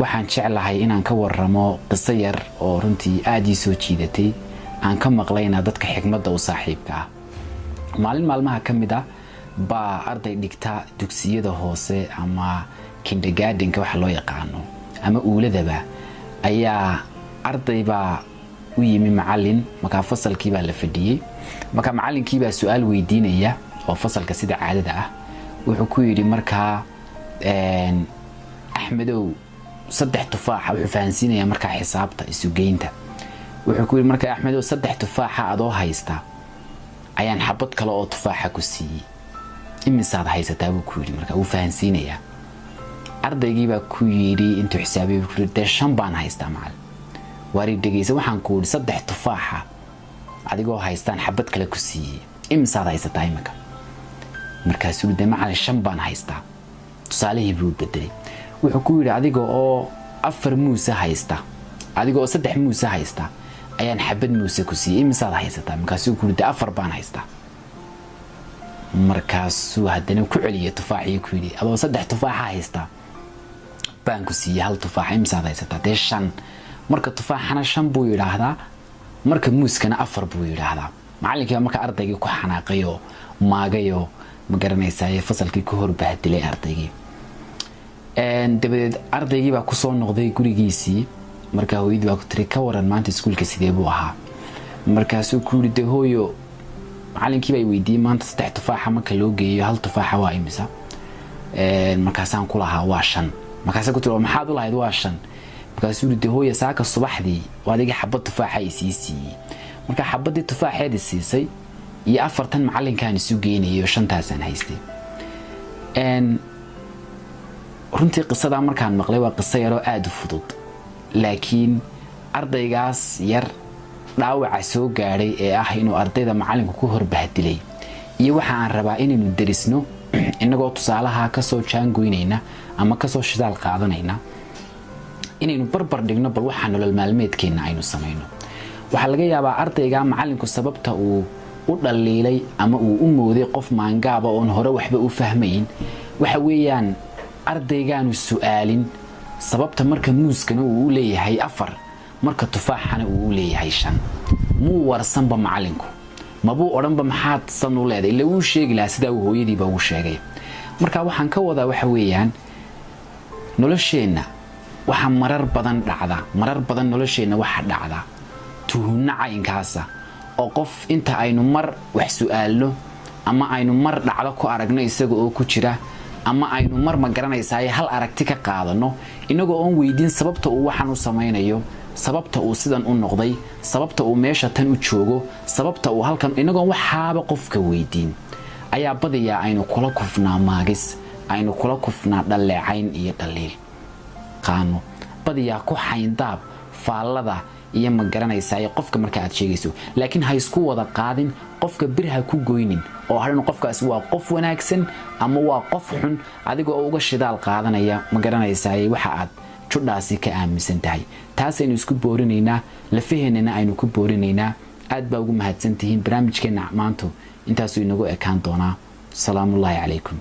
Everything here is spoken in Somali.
waxaan jeclahay inaan ka warramo qiso yar oo runtii aad ii soo jiidatay aan ka maqlayna dadka xigmadda u saaxiibka ah. maalin maalmaha ka mid ah baa arday dhigta dugsiyada hoose ama kindergarten-ka waxa loo yaqaano ama uuladaba ayaa arday baa u yimi macallin marka fasalkii baa la fadhiyay marka macallinkii baa su'aal weydiinaya oo fasalka sida caadada ah wuxuu ku yiri markaa Axmedow 3 tufaax wuxuu fahansiinaya marka xisaabta isu geynta wuxuu ku yiri marka Axmedow 3 tufaax adoo haysta ayaan xabad kale oo tufaaxa ku siiyay imisaad haysataa buu ku yiri marka uu fahansiinaya ardaygii baa ku yiri intuu xisaabiyo ku yiri 5 baan haystaa macallin wari dhageysa waxaan ku yiri 3 tufaaxa adigoo haystaan xabad kale ku siiyay imisaad haysataa imika markaasuu yiri macallin 5 baan haystaa tusaalihii buu bedelay wuxuu ku yiri adigoo oo 4 muuse haysta adigoo 3 muuse haysta ayaan xabad muuse ku siiyay imisaad haysataa markaasuu ku yiri 4 baan haystaa markaasuu haddana ku celiyay tufaaxii ku yiri adoo 3 tufaax haysta baan ku siiyay hal tufaax imisaad haysataa 5 marka tufaaxana 5 buu yiraahdaa marka muuskana 4 buu yiraahdaa macallinkii marka ardaygii ku xanaaqayo maagayo ma garanaysaa fasalkii ku hor bahdilay ardaygii dabadeed ardaygii baa ku soo noqday gurigiisii marka hooyadii baa ku tiri ka waran maanta iskuulka sidee buu ahaa markaasuu ku yiri hooyo macallinkii baa weydiiyay maanta 3 tufaax marka loo geeyo hal tufaax waa imisa markaasaan ku lahaa waa 5 markaasuu ku tiri maxaad u lahayd waa 5 markaasuu yiri hooyo saaka subaxdii waadiga xabad tufaaxa ay siisay marka xabadii tufaaxeedii siisay iyo 4 macallinkaan isu geenayo 5taasaan haystay runtii qisada markaan maqlay waa qiso yar oo aad u fudud laakiin ardaygaas yar dhaawaca soo gaaray ee ah inuu ardayda macallinku ku hor bahdilay iyo waxa aan rabaa inaynu darisno inagoo tusaalaha ka soo jaangoynayna ama ka soo shidaal qaadanayna inaynu barbar dhigno bal waxa nolol maalmeedkeena aynu sameeyno waxa laga yaabaa ardayga macallinku sababta uu u dhaliilay ama uu u mooday qof maangaaba oo hore waxba u fahmayn waxa weeyaan ardaygaanu su'aalin sababta marka muuskana uu leeyahay 4 marka tufaaxana uu leeyahay 5 muu warsanba macallinku mabuu oranba maxaad san u leedahay ila uu sheegi lahaa sida uu hooyadiiba uu sheegay marka waxaan ka wadaa waxa weeyaan nolosheena waxa marar badan nolosheena waxa dhacda tuhunnaca inkaasa oo qof inta aynu mar wax su'aalno ama aynu mar dhacdo ku aragno isaga oo ku jira ama aynu mar ma garanaysaa hal aragti ka qaadano inagoo aan weydiin sababta uu waxan u sameeynayo sababta uu sidan u noqday sababta uu meesha tan u joogo sababta uu halkan inagoo waxaaba qofka weydiin ayaa badiyaa aynu kula kufnaa maagis aynu kula kufnaa dhaleecayn iyo dhaliil qaano badiyaa ku xayndaab faallada iyo ma garanaysaa qofka marka aad sheegayso laakiin ha isku wada qaadin qofka birha ku goynin oo harin qofkaas waa qof wanaagsan ama waa qof xun adigoo uga shidaal qaadanaya ma garanaysaa waxa aad judhaasi ka aaminsan tahay taas aynu isku boorinaynaa la fahanayna aynu ku boorinaynaa aad baa ugu mahadsantihiin barnaamijkeena maanta intaas uu inagu ekaan doonaa salaamu alaykum